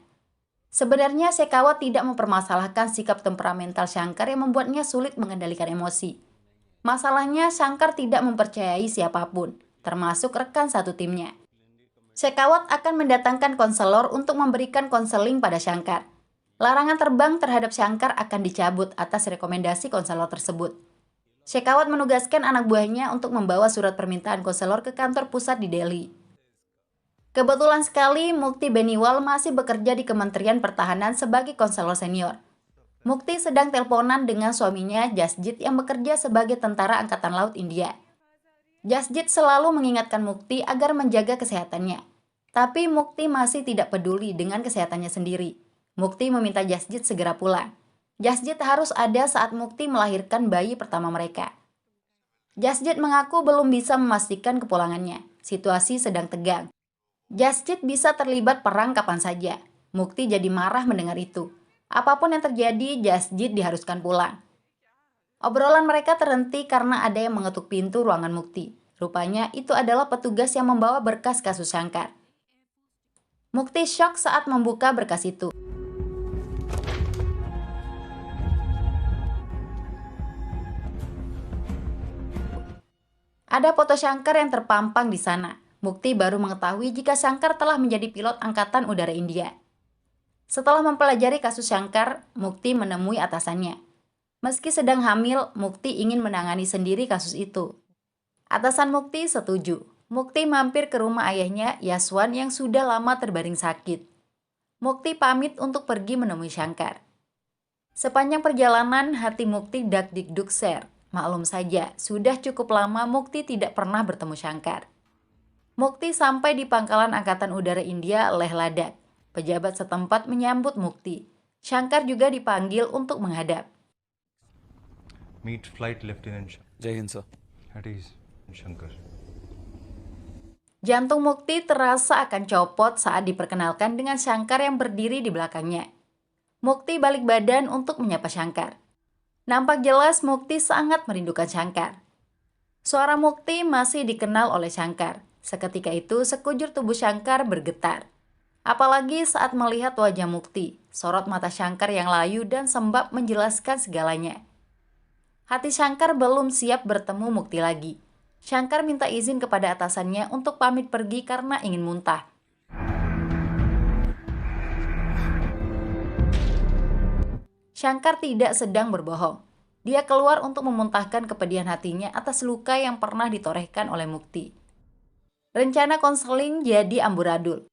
Sebenarnya Shekhawat tidak mempermasalahkan sikap temperamental Shankar yang membuatnya sulit mengendalikan emosi. Masalahnya Shankar tidak mempercayai siapapun, termasuk rekan satu timnya. Shekhawat akan mendatangkan konselor untuk memberikan konseling pada Shankar. Larangan terbang terhadap Shankar akan dicabut atas rekomendasi konselor tersebut. Shekhawat menugaskan anak buahnya untuk membawa surat permintaan konselor ke kantor pusat di Delhi. Kebetulan sekali Mukti Beniwal masih bekerja di Kementerian Pertahanan sebagai konselor senior. Mukti sedang teleponan dengan suaminya Jasjit yang bekerja sebagai tentara Angkatan Laut India. Jasjit selalu mengingatkan Mukti agar menjaga kesehatannya. Tapi Mukti masih tidak peduli dengan kesehatannya sendiri. Mukti meminta Jasjit segera pulang. Jasjit harus ada saat Mukti melahirkan bayi pertama mereka. Jasjit mengaku belum bisa memastikan kepulangannya. Situasi sedang tegang. Jasjit bisa terlibat perang kapan saja. Mukti jadi marah mendengar itu. Apapun yang terjadi, Jasjit diharuskan pulang. Obrolan mereka terhenti karena ada yang mengetuk pintu ruangan Mukti. Rupanya itu adalah petugas yang membawa berkas kasus Shankar. Mukti syok saat membuka berkas itu. Ada foto Shankar yang terpampang di sana. Mukti baru mengetahui jika Shankar telah menjadi pilot Angkatan Udara India. Setelah mempelajari kasus Shankar, Mukti menemui atasannya. Meski sedang hamil, Mukti ingin menangani sendiri kasus itu. Atasan Mukti setuju. Mukti mampir ke rumah ayahnya, Yaswan, yang sudah lama terbaring sakit. Mukti pamit untuk pergi menemui Shankar. Sepanjang perjalanan, hati Mukti dak-dikduk ser. Maklum saja, sudah cukup lama Mukti tidak pernah bertemu Shankar. Mukti sampai di pangkalan Angkatan Udara India Leh Ladakh. Pejabat setempat menyambut Mukti. Shankar juga dipanggil untuk menghadap. Meet Flight Lieutenant Jai Hind, sir. That is Shankar. Jantung Mukti terasa akan copot saat diperkenalkan dengan Shankar yang berdiri di belakangnya. Mukti balik badan untuk menyapa Shankar. Nampak jelas Mukti sangat merindukan Shankar. Suara Mukti masih dikenal oleh Shankar. Seketika itu sekujur tubuh Shankar bergetar. Apalagi saat melihat wajah Mukti, sorot mata Shankar yang layu dan sembab menjelaskan segalanya. Hati Shankar belum siap bertemu Mukti lagi. Shankar minta izin kepada atasannya untuk pamit pergi karena ingin muntah. Shankar tidak sedang berbohong. Dia keluar untuk memuntahkan kepedihan hatinya atas luka yang pernah ditorehkan oleh Mukti. Rencana konseling jadi amburadul.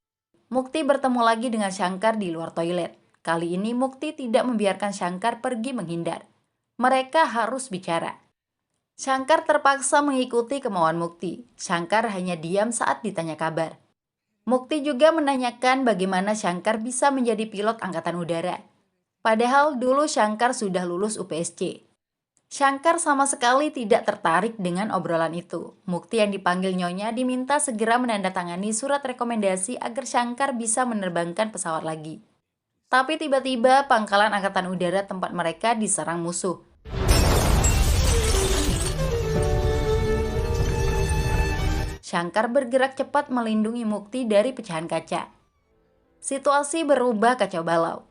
Mukti bertemu lagi dengan Shankar di luar toilet. Kali ini Mukti tidak membiarkan Shankar pergi menghindar. Mereka harus bicara. Shankar terpaksa mengikuti kemauan Mukti. Shankar hanya diam saat ditanya kabar. Mukti juga menanyakan bagaimana Shankar bisa menjadi pilot Angkatan Udara. Padahal dulu Shankar sudah lulus UPSC. Shankar sama sekali tidak tertarik dengan obrolan itu. Mukti yang dipanggil Nyonya diminta segera menandatangani surat rekomendasi agar Shankar bisa menerbangkan pesawat lagi. Tapi tiba-tiba pangkalan Angkatan Udara tempat mereka diserang musuh. Shankar bergerak cepat melindungi Mukti dari pecahan kaca. Situasi berubah kacau balau.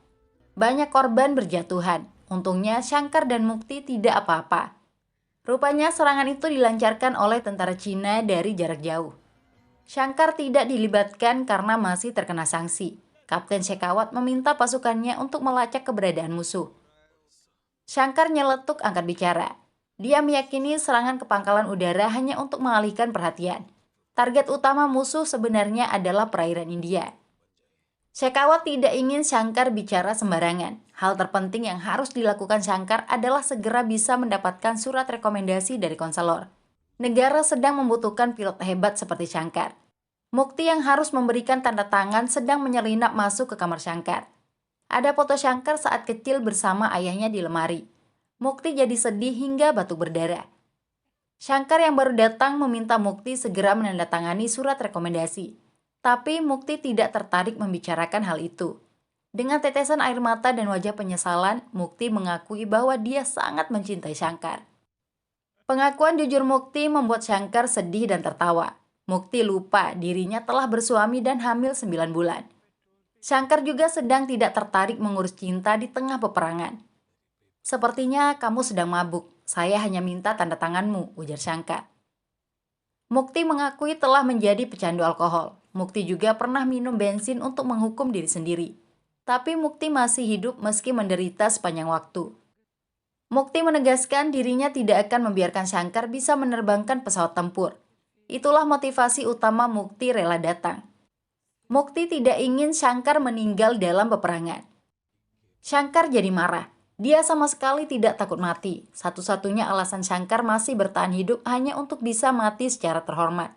Banyak korban berjatuhan. Untungnya Shankar dan Mukti tidak apa-apa. Rupanya serangan itu dilancarkan oleh tentara Cina dari jarak jauh. Shankar tidak dilibatkan karena masih terkena sanksi. Kapten Shekhawat meminta pasukannya untuk melacak keberadaan musuh. Shankar nyeletuk angkat bicara. Dia meyakini serangan ke pangkalan udara hanya untuk mengalihkan perhatian. Target utama musuh sebenarnya adalah perairan India. Shekhawat tidak ingin Shankar bicara sembarangan. Hal terpenting yang harus dilakukan Shankar adalah segera bisa mendapatkan surat rekomendasi dari konselor. Negara sedang membutuhkan pilot hebat seperti Shankar. Mukti yang harus memberikan tanda tangan sedang menyelinap masuk ke kamar Shankar. Ada foto Shankar saat kecil bersama ayahnya di lemari. Mukti jadi sedih hingga batuk berdarah. Shankar yang baru datang meminta Mukti segera menandatangani surat rekomendasi. Tapi Mukti tidak tertarik membicarakan hal itu. Dengan tetesan air mata dan wajah penyesalan, Mukti mengakui bahwa dia sangat mencintai Shankar. Pengakuan jujur Mukti membuat Shankar sedih dan tertawa. Mukti lupa dirinya telah bersuami dan hamil 9 bulan. Shankar juga sedang tidak tertarik mengurus cinta di tengah peperangan. Sepertinya kamu sedang mabuk, saya hanya minta tanda tanganmu, ujar Shankar. Mukti mengakui telah menjadi pecandu alkohol. Mukti juga pernah minum bensin untuk menghukum diri sendiri. Tapi Mukti masih hidup meski menderita sepanjang waktu. Mukti menegaskan dirinya tidak akan membiarkan Shankar bisa menerbangkan pesawat tempur. Itulah motivasi utama Mukti rela datang. Mukti tidak ingin Shankar meninggal dalam peperangan. Shankar jadi marah. Dia sama sekali tidak takut mati. Satu-satunya alasan Shankar masih bertahan hidup hanya untuk bisa mati secara terhormat.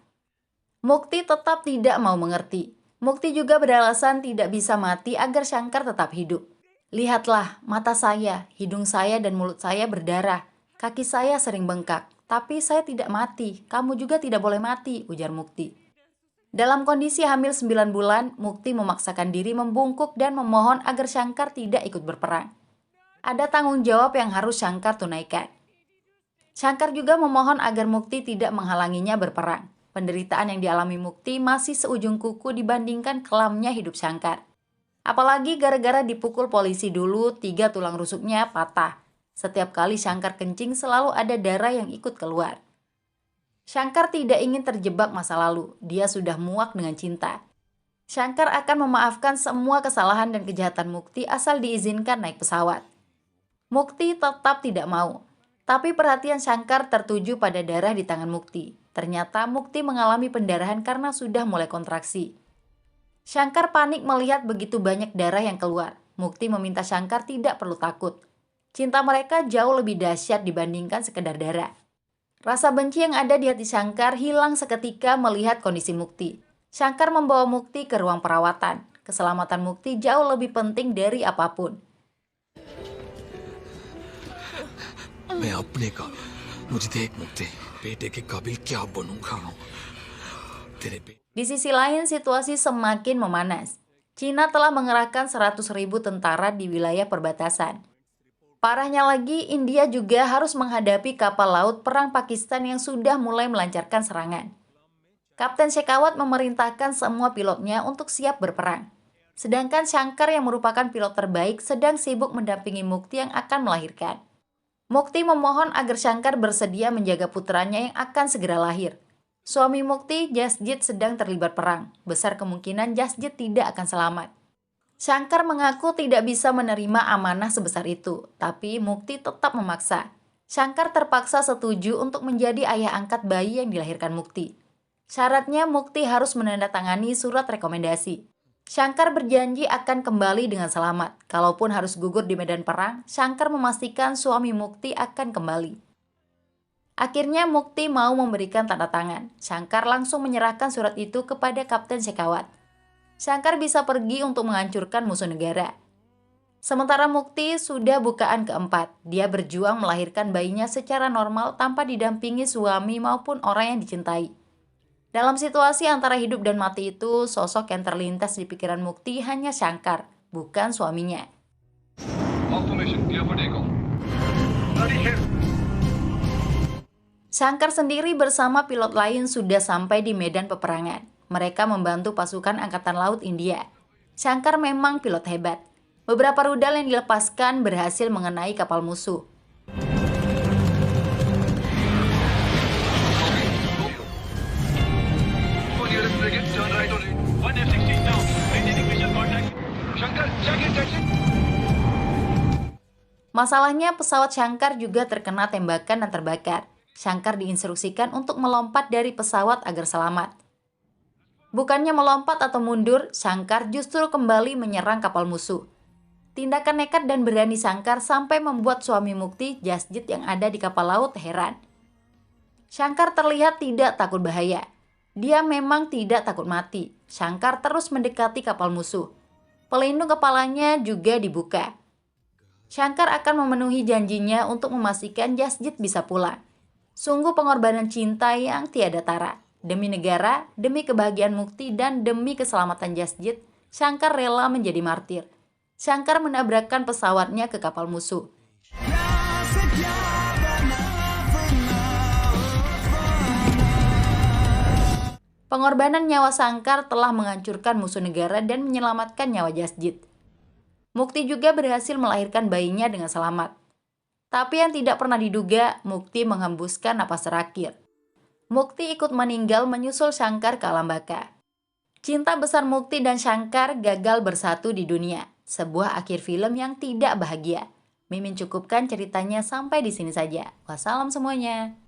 Mukti tetap tidak mau mengerti. Mukti juga beralasan tidak bisa mati agar Shankar tetap hidup. Lihatlah, mata saya, hidung saya dan mulut saya berdarah. Kaki saya sering bengkak, tapi saya tidak mati. Kamu juga tidak boleh mati, ujar Mukti. Dalam kondisi hamil 9 bulan, Mukti memaksakan diri membungkuk dan memohon agar Shankar tidak ikut berperang. Ada tanggung jawab yang harus Shankar tunaikan. Shankar juga memohon agar Mukti tidak menghalanginya berperang. Penderitaan yang dialami Mukti masih seujung kuku dibandingkan kelamnya hidup Shankar. Apalagi gara-gara dipukul polisi dulu, 3 tulang rusuknya patah. Setiap kali Shankar kencing selalu ada darah yang ikut keluar. Shankar tidak ingin terjebak masa lalu. Dia sudah muak dengan cinta. Shankar akan memaafkan semua kesalahan dan kejahatan Mukti asal diizinkan naik pesawat. Mukti tetap tidak mau. Tapi perhatian Shankar tertuju pada darah di tangan Mukti. Ternyata Mukti mengalami pendarahan karena sudah mulai kontraksi. Shankar panik melihat begitu banyak darah yang keluar. Mukti meminta Shankar tidak perlu takut. Cinta mereka jauh lebih dahsyat dibandingkan sekedar darah. Rasa benci yang ada di hati Shankar hilang seketika melihat kondisi Mukti. Shankar membawa Mukti ke ruang perawatan. Keselamatan Mukti jauh lebih penting dari apapun. मैं अपने काबिल, मुझे देख मुक्ति, बेटे के काबिल क्या बनूंगा तेरे बेटे. Di sisi lain, situasi semakin memanas. Cina telah mengerahkan 100.000 tentara di wilayah perbatasan. Parahnya lagi, India juga harus menghadapi kapal laut perang Pakistan yang sudah mulai melancarkan serangan. Kapten Shekhawat memerintahkan semua pilotnya untuk siap berperang. Sedangkan Shankar yang merupakan pilot terbaik sedang sibuk mendampingi Mukti yang akan melahirkan. Mukti memohon agar Shankar bersedia menjaga putranya yang akan segera lahir. Suami Mukti, Jasjit, sedang terlibat perang. Besar kemungkinan Jasjit tidak akan selamat. Shankar mengaku tidak bisa menerima amanah sebesar itu, tapi Mukti tetap memaksa. Shankar terpaksa setuju untuk menjadi ayah angkat bayi yang dilahirkan Mukti. Syaratnya Mukti harus menandatangani surat rekomendasi. Shankar berjanji akan kembali dengan selamat. Kalaupun harus gugur di medan perang, Shankar memastikan suami Mukti akan kembali. Akhirnya Mukti mau memberikan tanda tangan. Shankar langsung menyerahkan surat itu kepada Kapten Shekhawat. Shankar bisa pergi untuk menghancurkan musuh negara. Sementara Mukti sudah bukaan keempat. Dia berjuang melahirkan bayinya secara normal tanpa didampingi suami maupun orang yang dicintai. Dalam situasi antara hidup dan mati itu, sosok yang terlintas di pikiran Mukti hanya Shankar, bukan suaminya. Shankar sendiri bersama pilot lain sudah sampai di medan peperangan. Mereka membantu pasukan Angkatan Laut India. Shankar memang pilot hebat. Beberapa rudal yang dilepaskan berhasil mengenai kapal musuh. Masalahnya pesawat Shankar juga terkena tembakan dan terbakar. Shankar diinstruksikan untuk melompat dari pesawat agar selamat. Bukannya melompat atau mundur, Shankar justru kembali menyerang kapal musuh. Tindakan nekat dan berani Shankar sampai membuat suami Mukti, Jasjit yang ada di kapal laut heran. Shankar terlihat tidak takut bahaya. Dia memang tidak takut mati. Shankar terus mendekati kapal musuh. Pelindung kepalanya juga dibuka. Shankar akan memenuhi janjinya untuk memastikan Jasjit bisa pulang. Sungguh pengorbanan cinta yang tiada tara. Demi negara, demi kebahagiaan Mukti, dan demi keselamatan Jasjit, Shankar rela menjadi martir. Shankar menabrakkan pesawatnya ke kapal musuh. Pengorbanan nyawa Shankar telah menghancurkan musuh negara dan menyelamatkan nyawa Jasjit. Mukti juga berhasil melahirkan bayinya dengan selamat. Tapi yang tidak pernah diduga, Mukti menghembuskan napas terakhir. Mukti ikut meninggal menyusul Shankar ke alam baka. Cinta besar Mukti dan Shankar gagal bersatu di dunia. Sebuah akhir film yang tidak bahagia. Mimin cukupkan ceritanya sampai di sini saja. Wassalam semuanya.